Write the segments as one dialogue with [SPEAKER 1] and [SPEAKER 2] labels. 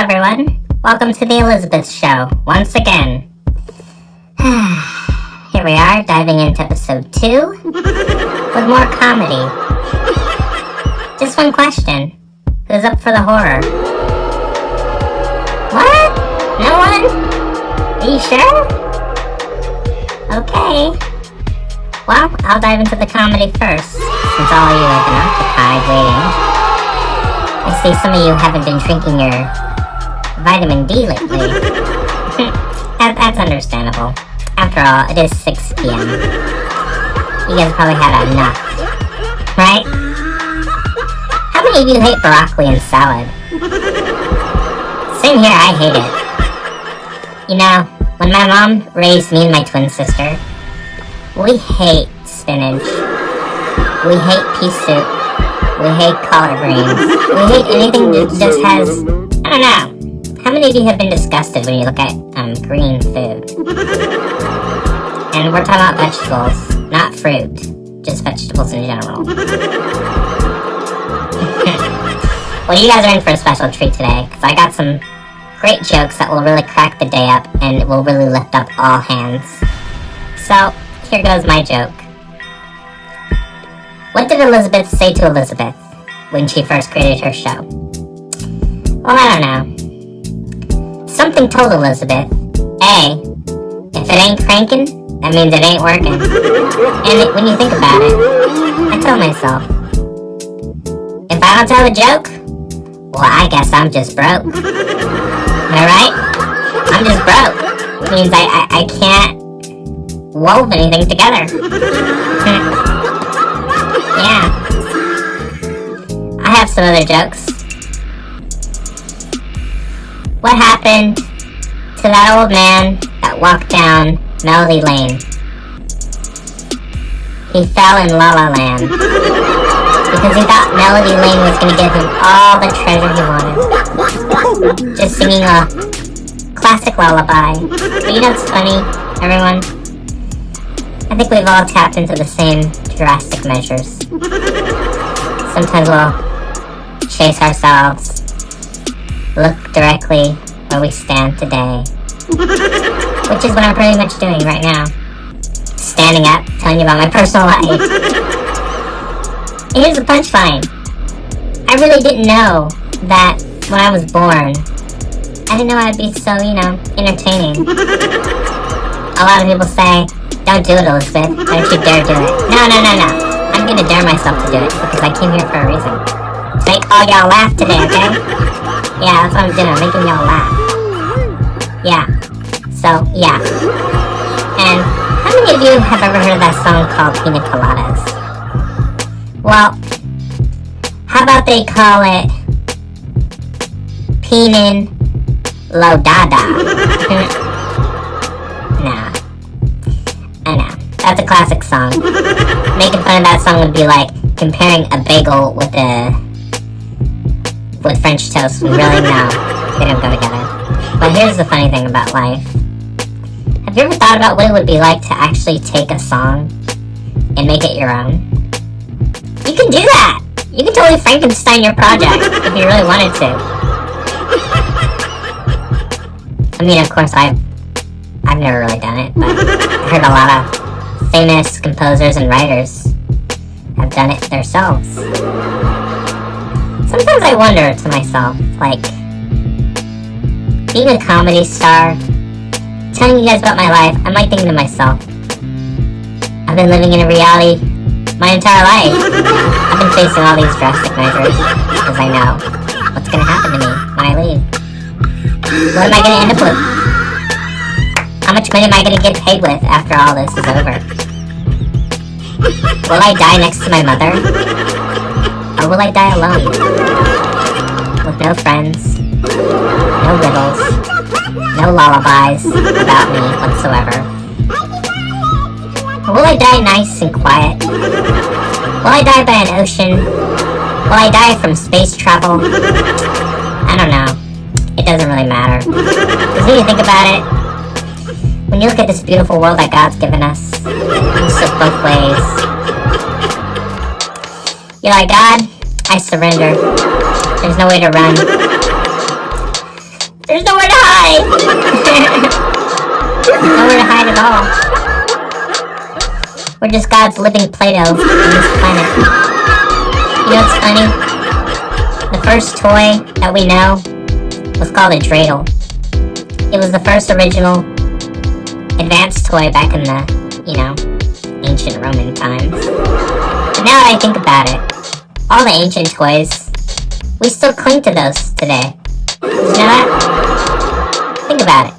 [SPEAKER 1] Hello everyone, welcome to the Elizabeth Show, once again. Here we are, diving into episode 2, with more comedy. Just one question, who's up for the horror? What? No one? Are you sure? Okay. Well, I'll dive into the comedy first, since all of you have been occupied waiting. I see some of you haven't been drinking your vitamin D lately. That's understandable. After all, it is 6 p.m. You guys probably had enough, right? How many of you hate broccoli and salad? Same here, I hate it. You know, when my mom raised me and my twin sister, we hate spinach. We hate pea soup. We hate collard greens. We hate anything that just has, I don't know. How many of you have been disgusted when you look at green food? And we're talking about vegetables, not fruit. Just vegetables in general. Well, you guys are in for a special treat today, because I got some great jokes that will really crack the day up and will really lift up all hands. So, here goes my joke. What did Elizabeth say to Elizabeth when she first created her show? Well, I don't know. Something told Elizabeth, A, if it ain't cranking, that means it ain't working. And when you think about it, I told myself, if I don't tell a joke, well, I guess I'm just broke. Am I right? I'm just broke. It means I can't wove anything together. Yeah. I have some other jokes. What happened to that old man that walked down Melody Lane? He fell in La La Land. Because he thought Melody Lane was going to give him all the treasure he wanted. Just singing a classic lullaby. But you know what's funny, everyone? I think we've all tapped into the same drastic measures. Sometimes we'll chase ourselves, look directly where we stand today, which is what I'm pretty much doing right now. Standing up, telling you about my personal life. And here's the punchline. I really didn't know that when I was born, I didn't know I'd be so, entertaining. A lot of people say, don't do it, Elizabeth. Don't you dare do it. No. I'm gonna dare myself to do it because I came here for a reason. To make all y'all laugh today, okay? Yeah, that's what I'm doing. Making y'all laugh. Yeah. So, yeah. And how many of you have ever heard of that song called Pina Coladas? Well, how about they call it Pinin Lodada? Nah. I know. That's a classic song. Making fun of that song would be like comparing a bagel with French toast. Really, no. They don't go together. But here's the funny thing about life. Have you ever thought about what it would be like to actually take a song and make it your own? You can do that! You can totally Frankenstein your project if you really wanted to. I mean, of course, I've never really done it, but I heard a lot of famous composers and writers have done it themselves. Sometimes I wonder to myself, like, being a comedy star, telling you guys about my life, I'm like thinking to myself, I've been living in a reality my entire life. I've been facing all these drastic measures because I know what's going to happen to me when I leave. What am I going to end up with? How much money am I going to get paid with after all this is over? Will I die next to my mother? Or will I die alone? With no friends, no riddles, no lullabies about me whatsoever. Or will I die nice and quiet? Will I die by an ocean? Will I die from space travel? I don't know. It doesn't really matter. Because when you think about it, when you look at this beautiful world that God's given us, you slip both ways. You're like, God, I surrender. There's no way to run. There's nowhere to hide! Nowhere to hide at all. We're just God's living Play-Doh on this planet. You know what's funny? The first toy that we know was called a dreidel. It was the first original advanced toy back in the, ancient Roman times. But now that I think about it, all the ancient toys, we still cling to those today. Did you know that? Think about it.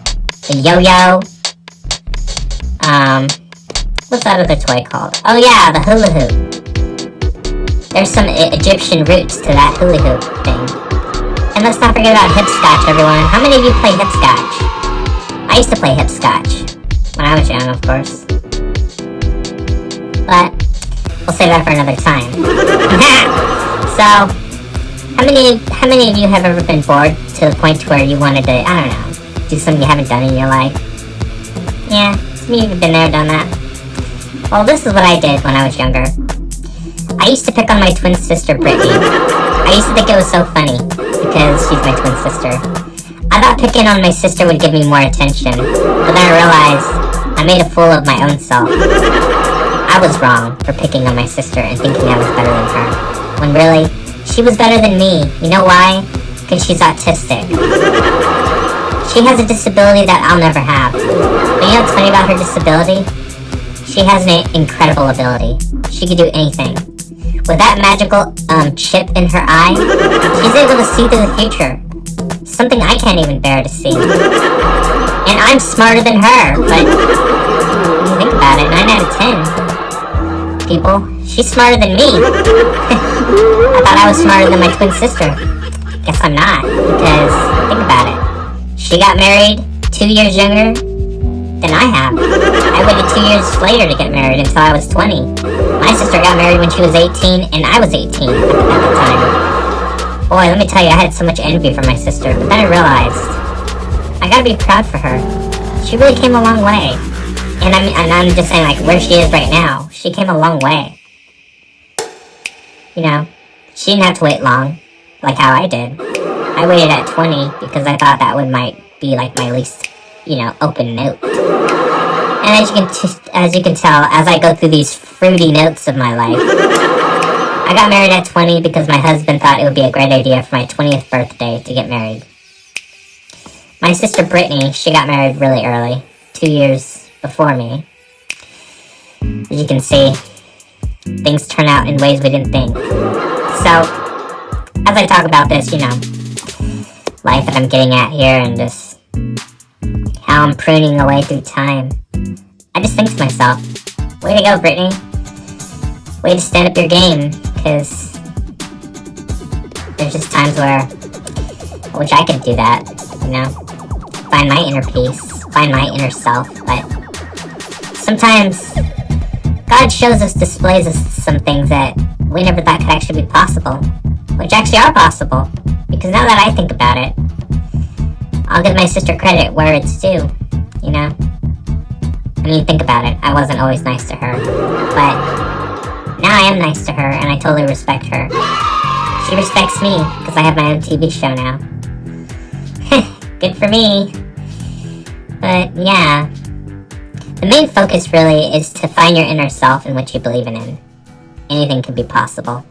[SPEAKER 1] The yo-yo. What's that other toy called? Oh yeah, the hula hoop. There's some Egyptian roots to that hula hoop thing. And let's not forget about hipscotch, everyone. How many of you play hipscotch? I used to play hipscotch. When I was young, of course. But we'll save that for another time. So, how many of you have ever been bored to the point where you wanted to, I don't know, do something you haven't done in your life? Yeah, some of you have been there, done that. Well, this is what I did when I was younger. I used to pick on my twin sister, Brittany. I used to think it was so funny, because she's my twin sister. I thought picking on my sister would give me more attention, but then I realized I made a fool of my own self. I was wrong for picking on my sister and thinking I was better than her, when really, she was better than me. You know why? Because she's autistic. She has a disability that I'll never have. But you know what's funny about her disability? She has an incredible ability. She can do anything. With that magical chip in her eye, she's able to see through the future. Something I can't even bear to see. And I'm smarter than her, but when you think about it, 9 out of 10 people, she's smarter than me. I thought I was smarter than my twin sister. Guess I'm not, because think about it. She got married 2 years younger than I have. I waited 2 years later to get married until I was 20. My sister got married when she was 18, and I was 18 at the time. Boy, let me tell you, I had so much envy for my sister, but then I realized, I gotta be proud for her. She really came a long way. And I'm just saying, like, where she is right now, she came a long way. You know, she didn't have to wait long, like how I did. I waited at 20 because I thought that might be like my least, open note. And as you can tell, as I go through these fruity notes of my life, I got married at 20 because my husband thought it would be a great idea for my 20th birthday to get married. My sister Brittany, she got married really early, 2 years before me. As you can see, things turn out in ways we didn't think. So, as I talk about this, life that I'm getting at here and just how I'm pruning away through time, I just think to myself, way to go, Brittany. Way to stand up your game, because there's just times where I wish I could do that, find my inner peace, find my inner self, but sometimes God shows us, displays us some things that we never thought could actually be possible, which actually are possible, because now that I think about it, I'll give my sister credit where it's due, think about it, I wasn't always nice to her, but now I am nice to her, and I totally respect her. She respects me, because I have my own TV show now. Good for me. But, yeah. The main focus really is to find your inner self and what you believe in. Anything can be possible.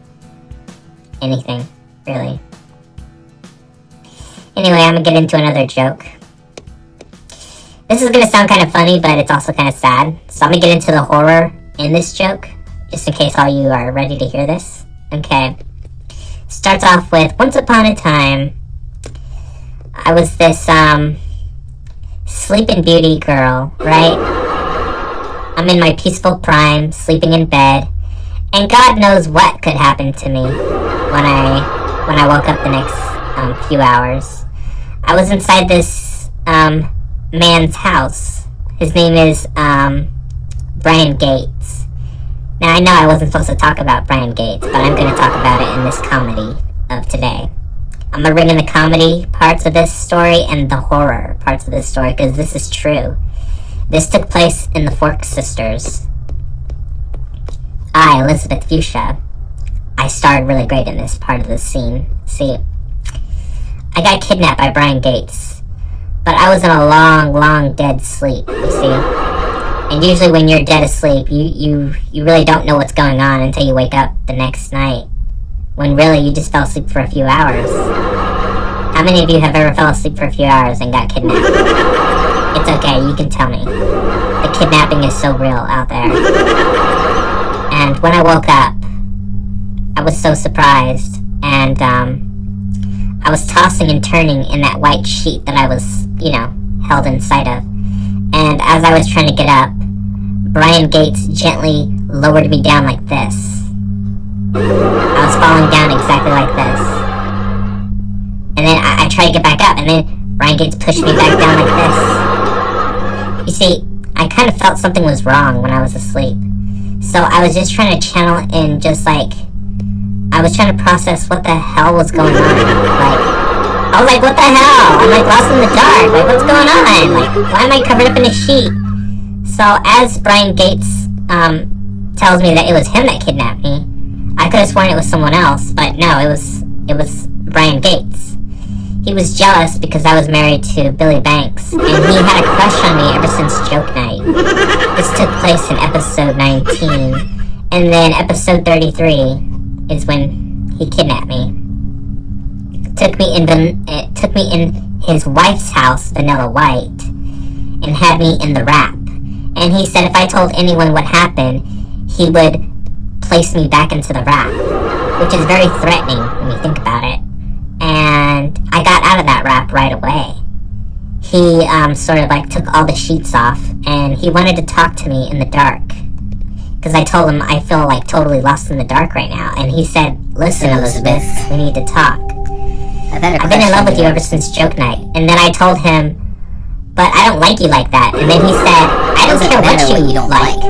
[SPEAKER 1] Anything, really. Anyway, I'm gonna get into another joke. This is gonna sound kind of funny, but it's also kind of sad. So I'm gonna get into the horror in this joke, just in case all you are ready to hear this. Okay. Starts off with, once upon a time, I was this, Sleeping Beauty girl, right? I'm in my peaceful prime, sleeping in bed, and God knows what could happen to me when I woke up the next, few hours. I was inside this, man's house. His name is, Brian Gates. Now, I know I wasn't supposed to talk about Brian Gates, but I'm going to talk about it in this comedy of today. I'm going to bring in the comedy parts of this story and the horror parts of this story, because this is true. This took place in the Fork Sisters. I, Elizabeth Fuchsia, I starred really great in this part of the scene. See, I got kidnapped by Brian Gates. But I was in a long, long dead sleep, you see. And usually when you're dead asleep, you really don't know what's going on until you wake up the next night. When really you just fell asleep for a few hours. How many of you have ever fell asleep for a few hours and got kidnapped? It's okay, you can tell me. The kidnapping is so real out there. And when I woke up, I was so surprised. And I was tossing and turning in that white sheet that I was, held inside of. And as I was trying to get up, Brian Gates gently lowered me down like this. I was falling down exactly like this. And then I tried to get back up, and then Brian Gates pushed me back down like this. You see, I kind of felt something was wrong when I was asleep. So I was just trying to channel in, I was trying to process what the hell was going on. I was like, what the hell? I'm lost in the dark. What's going on? Why am I covered up in a sheet? So as Brian Gates tells me that it was him that kidnapped me, I could have sworn it was someone else, but no, it was Brian Gates. He was jealous because I was married to Billy Banks, and he had a crush on me ever since Joke Night. This took place in episode 19, and then episode 33 is when he kidnapped me. Took me in his wife's house, Vanilla White, and had me in the wrap. And he said if I told anyone what happened, he would place me back into the wrap, which is very threatening when you think about it. And I got out of that wrap right away. He took all the sheets off, and he wanted to talk to me in the dark. Because I told him I feel totally lost in the dark right now. And he said, listen, Elizabeth, we need to talk. I've been in love with you ever since Joke Night. And then I told him, but I don't like you like that. And then he said, I don't care what you don't like.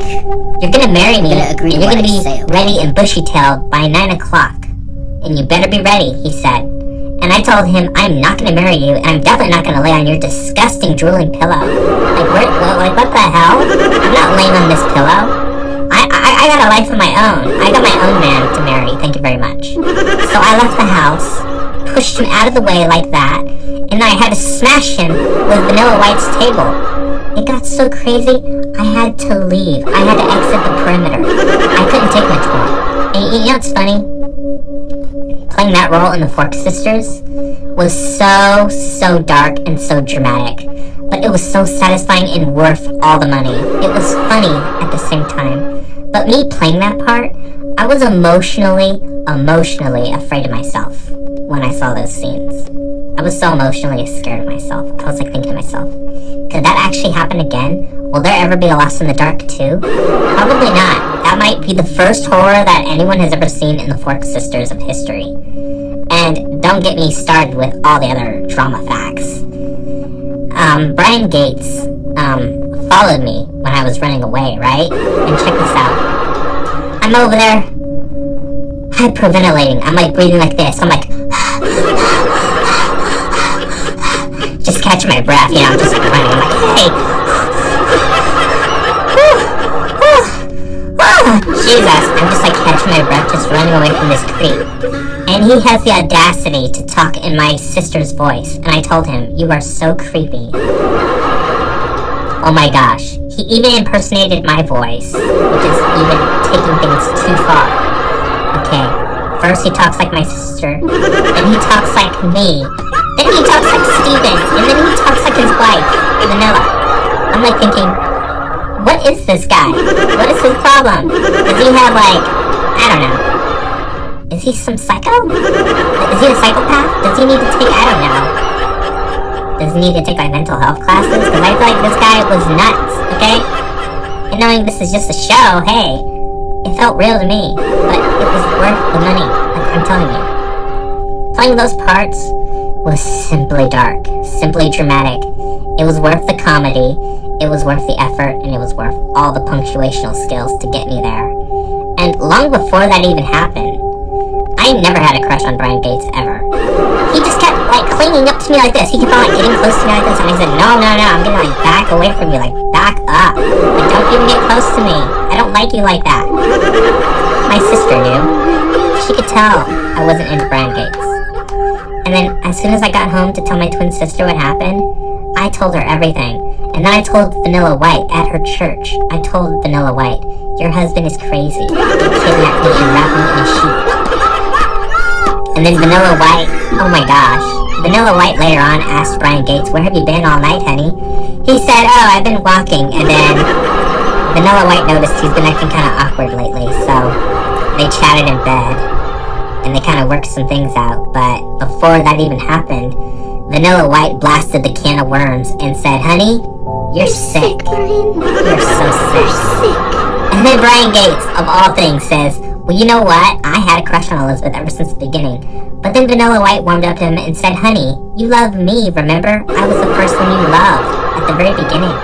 [SPEAKER 1] You're gonna marry me, and you're gonna be ready and bushy-tailed by 9 o'clock. And you better be ready, he said. And I told him, I'm not gonna marry you, and I'm definitely not gonna lay on your disgusting drooling pillow. What the hell? I'm not laying on this pillow. I got a life of my own. I got my own man to marry, thank you very much. So I left the house, pushed him out of the way like that, and then I had to smash him with Vanilla White's table. It got so crazy, I had to leave. I had to exit the perimeter. I couldn't take much more. And you know what's funny? Playing that role in the Fork Sisters was so dark and so dramatic. But it was so satisfying and worth all the money. It was funny at the same time. But me playing that part, I was emotionally afraid of myself when I saw those scenes. I was so emotionally scared of myself. I was thinking to myself, could that actually happen again? Will there ever be a Lost in the Dark 2? Probably not. That might be the first horror that anyone has ever seen in the Fork Sisters of history. And don't get me started with all the other drama facts. Brian Gates followed me when I was running away, right? And check this out. I'm over there hyperventilating. I'm breathing like this. I'm just catching my breath, I'm just running. I'm hey. Jesus, I'm just catching my breath, just running away from this creep. And he has the audacity to talk in my sister's voice. And I told him, you are so creepy. Oh my gosh. He even impersonated my voice, which is even taking things too far. Okay, first he talks like my sister, then he talks like me, then he talks like Steven, and then he talks like his wife, Vanilla. I'm thinking, what is this guy? What is his problem? Does he have I don't know. Is he some psycho? Is he a psychopath? Does he need to take, I don't know. Does he need to take mental health classes? Because I feel this guy was nuts, okay? And knowing this is just a show, hey, it felt real to me. But it was worth the money, I'm telling you. Playing those parts was simply dark, simply dramatic. It was worth the comedy, it was worth the effort, and it was worth all the punctuational skills to get me there. And long before that even happened, I never had a crush on Brian Gates ever. He just kept clinging up to me like this. He kept on getting close to me like this, and I said, no, I'm gonna back away from you, back up. Don't even get close to me. I don't like you like that. My sister knew. She could tell I wasn't into Brian Gates. And then as soon as I got home to tell my twin sister what happened, I told her everything. And then I told Vanilla White at her church. I told Vanilla White, your husband is crazy. He kidnapped me and wrapped me in a sheet. And then Vanilla White, oh my gosh. Vanilla White later on asked Brian Gates, where have you been all night, honey? He said, oh, I've been walking. And then Vanilla White noticed he's been acting kind of awkward lately, so they chatted in bed. And they kind of worked some things out. But before that even happened, Vanilla White blasted the can of worms and said, honey, you're sick. You're so sick. And then Brian Gates, of all things, says, well, you know what? I had a crush on Elizabeth ever since the beginning. But then Vanilla White warmed up to him and said, honey, you love me, remember? I was the first one you loved at the very beginning.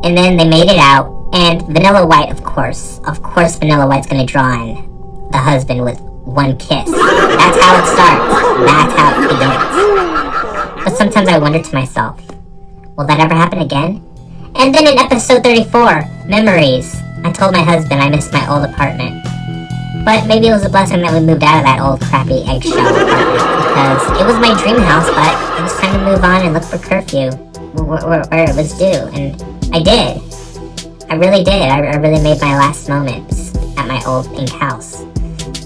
[SPEAKER 1] And then they made it out. And Vanilla White, of course Vanilla White's gonna draw in the husband with one kiss. That's how it starts. That's how it begins. But sometimes I wonder to myself, will that ever happen again? And then in episode 34, Memories, I told my husband I missed my old apartment. But maybe it was a blessing that we moved out of that old crappy eggshell apartment, because it was my dream house, but it was time to move on and look for curfew where it was due, and I did. I really did. I really made my last moments at my old pink house.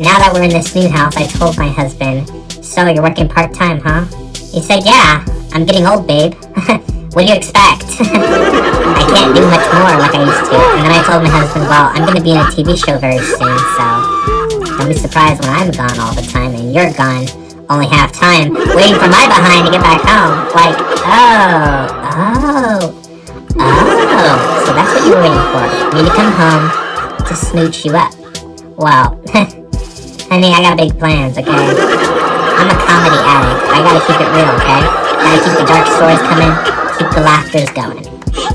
[SPEAKER 1] Now that we're in this new house, I told my husband, so you're working part-time, huh? He said, yeah, I'm getting old, babe. What do you expect? I can't do much more like I used to. And then I told my husband, well, I'm going to be in a TV show very soon, so don't be surprised when I'm gone all the time and you're gone only half time, waiting for my behind to get back home. Like, so that's what you were waiting for. Me to come home to smooch you up. Well, honey, I got big plans, okay? I'm a comedy addict. I gotta keep it real, okay? Gotta keep the dark stories coming, keep the laughters going.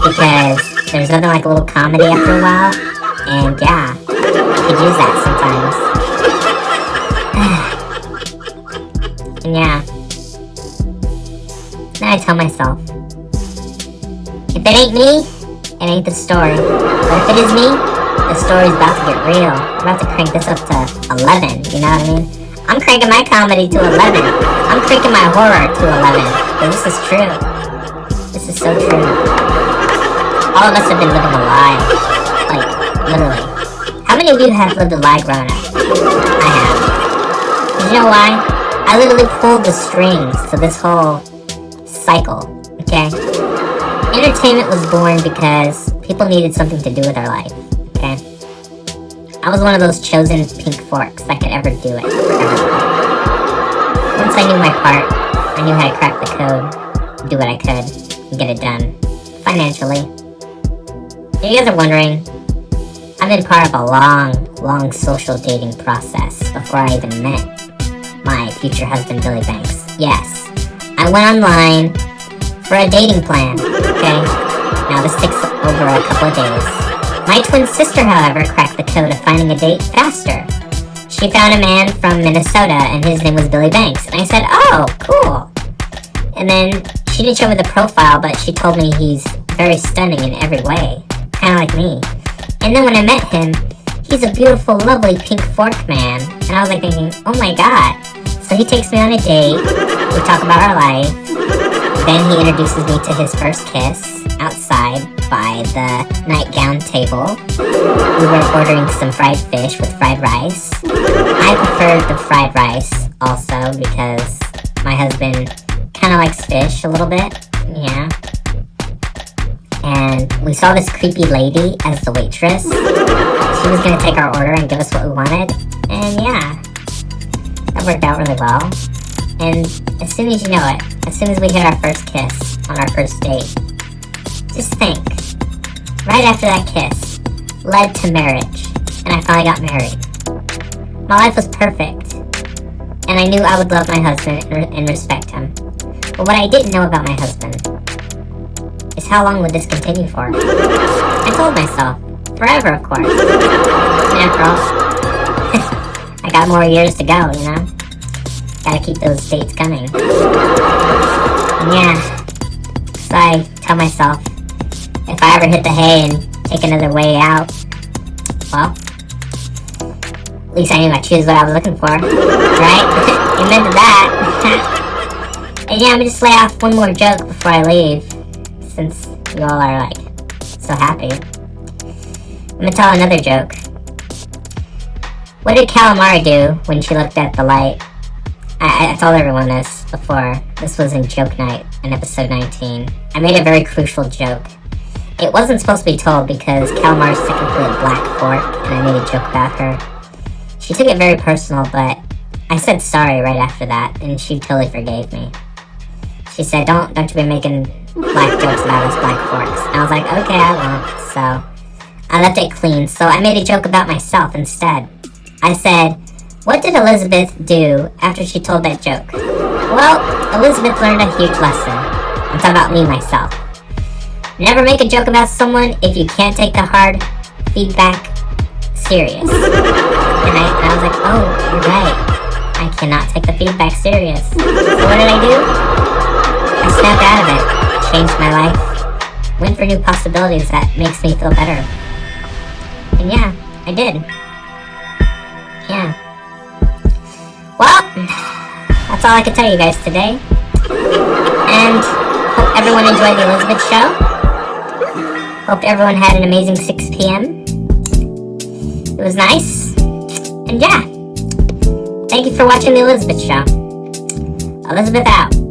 [SPEAKER 1] Because there's nothing like a little comedy after a while. And yeah, you could use that sometimes. And yeah. Then I tell myself, if it ain't me, it ain't the story. But if it is me, the story's about to get real. I'm about to crank this up to 11, you know what I mean? I'm cranking my comedy to 11. I'm cranking my horror to 11. But this is true. This is so true. All of us have been living a lie. Like, literally. How many of you have lived a lie growing up? I have. And you know why? I literally pulled the strings to this whole cycle, okay? Entertainment was born because people needed something to do with their life, okay? I was one of those chosen pink forks that could ever do it for everyone. Once I knew my part, I knew how to crack the code, do what I could, and get it done. Financially. If you guys are wondering, I've been part of a long social dating process before I even met my future husband, Billy Banks. Yes, I went online for a dating plan, okay? Now this takes over a couple of days. My twin sister, however, cracked the code of finding a date faster. She found a man from Minnesota, and his name was Billy Banks. And I said, oh, cool. And then she didn't show me the profile, but she told me he's very stunning in every way. Kind of like me. And then when I met him, he's a beautiful, lovely pink fork man. And I was like thinking, oh my god. So he takes me on a date. We talk about our life. Then he introduces me to his first kiss outside by the nightgown table. We were ordering some fried fish with fried rice. I preferred the fried rice also because my husband kind of likes fish a little bit. Yeah. And we saw this creepy lady as the waitress. She was going to take our order and give us what we wanted. And yeah, that worked out really well. And as soon as you know it, as soon as we hit our first kiss on our first date, just think, right after that kiss led to marriage, and I finally got married. My life was perfect, and I knew I would love my husband and respect him. But what I didn't know about my husband is how long would this continue for? I told myself, forever of course. And after all, I got more years to go, you know? Gotta keep those dates coming. And yeah, so I tell myself, if I ever hit the hay and take another way out, well, at least I knew I choose what I was looking for, right? Amen to that. And yeah, I'm gonna just lay off one more joke before I leave, since you all are, like, so happy. I'm gonna tell another joke. What did Calamari do when she looked at the light? I told everyone this before. This was in Joke Night in episode 19. I made a very crucial joke. It wasn't supposed to be told because Calamari's technically a black fork, and I made a joke about her. She took it very personal, but I said sorry right after that, and she totally forgave me. She said, don't you be making black jokes about us black forks. And I was like, okay, I won't. So I left it clean. So I made a joke about myself instead. I said, what did Elizabeth do after she told that joke? Well, Elizabeth learned a huge lesson. I'm talking about me, myself. Never make a joke about someone if you can't take the hard feedback serious. And I was like, oh, you're right. I cannot take the feedback serious. So what did I do? I snapped out of it. Changed my life. Went for new possibilities that makes me feel better. And yeah, I did. Yeah. Well, that's all I can tell you guys today. And hope everyone enjoyed the Elizabeth show. Hope everyone had an amazing 6 p.m. It was nice. And yeah. Thank you for watching the Elizabeth show. Elizabeth out.